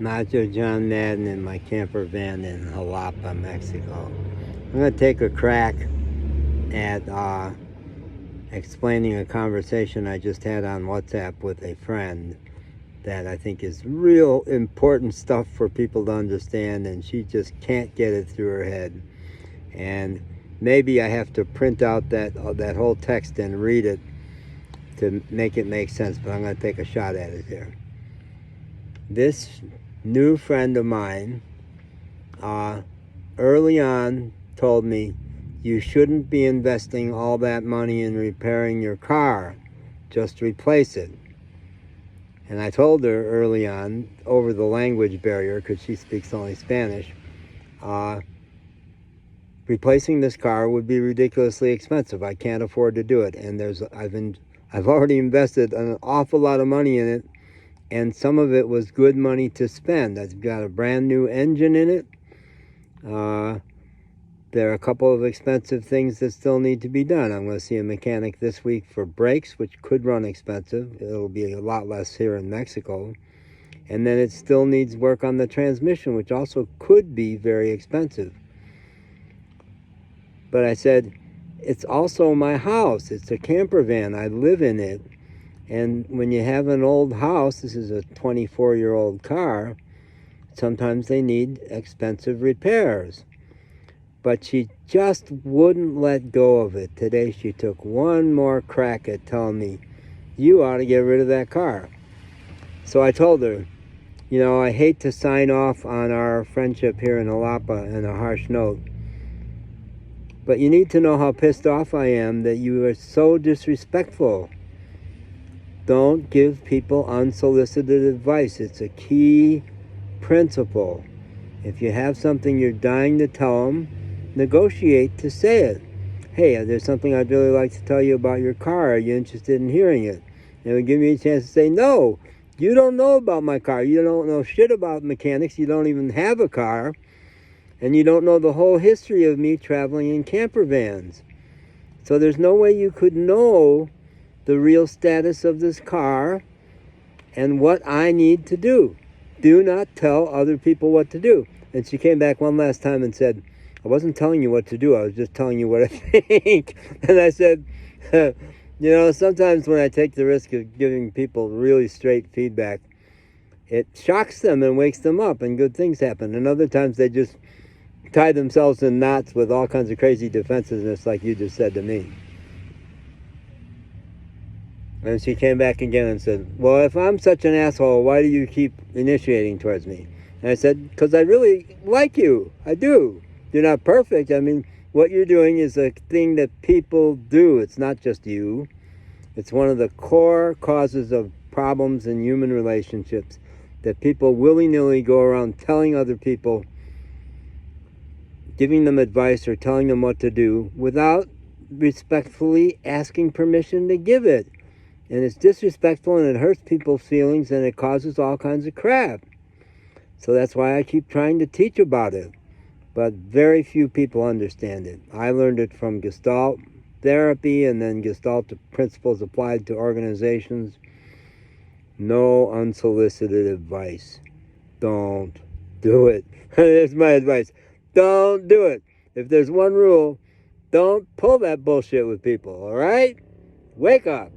Nacho John Madden in my camper van in Jalapa, Mexico. I'm going to take a crack at explaining a conversation I just had on WhatsApp with a friend that I think is real important stuff for people to understand, and she just can't get it through her head. And maybe I have to print out that whole text and read it to make it make sense, but I'm going to take a shot at it here. This new friend of mine early on told me, you shouldn't be investing all that money in repairing your car, just replace it. And I told her early on, over the language barrier, because she speaks only Spanish, replacing this car would be ridiculously expensive. I can't afford to do it. And I've already invested an awful lot of money in it, and some of it was good money to spend. I've got a brand new engine in it. There are a couple of expensive things that still need to be done. I'm going to see a mechanic this week for brakes, which could run expensive. It'll be a lot less here in Mexico. And then it still needs work on the transmission, which also could be very expensive. But I said, it's also my house. It's a camper van. I live in it. And when you have an old house, this is a 24-year-old car, sometimes they need expensive repairs. But she just wouldn't let go of it. Today she took one more crack at telling me, you ought to get rid of that car. So I told her, I hate to sign off on our friendship here in Jalapa in a harsh note, but you need to know how pissed off I am that you are so disrespectful. Don't give people unsolicited advice. It's a key principle. If you have something you're dying to tell them, negotiate to say it. Hey, there's something I'd really like to tell you about your car. Are you interested in hearing it? It would give me a chance to say, no, you don't know about my car. You don't know shit about mechanics. You don't even have a car. And you don't know the whole history of me traveling in camper vans. So there's no way you could know the real status of this car and what I need to do. Do not tell other people what to do. And she came back one last time and said, I wasn't telling you what to do. I was just telling you what I think. And I said, sometimes when I take the risk of giving people really straight feedback, it shocks them and wakes them up and good things happen. And other times they just tie themselves in knots with all kinds of crazy defensiveness like you just said to me. And she came back again and said, well, if I'm such an asshole, why do you keep initiating towards me? And I said, because I really like you. I do. You're not perfect. I mean, what you're doing is a thing that people do. It's not just you. It's one of the core causes of problems in human relationships, that people willy-nilly go around telling other people, giving them advice or telling them what to do without respectfully asking permission to give it. And it's disrespectful and it hurts people's feelings and it causes all kinds of crap. So that's why I keep trying to teach about it. But very few people understand it. I learned it from Gestalt therapy and then Gestalt principles applied to organizations. No unsolicited advice. Don't do it. There's my advice. Don't do it. If there's one rule, don't pull that bullshit with people, all right? Wake up.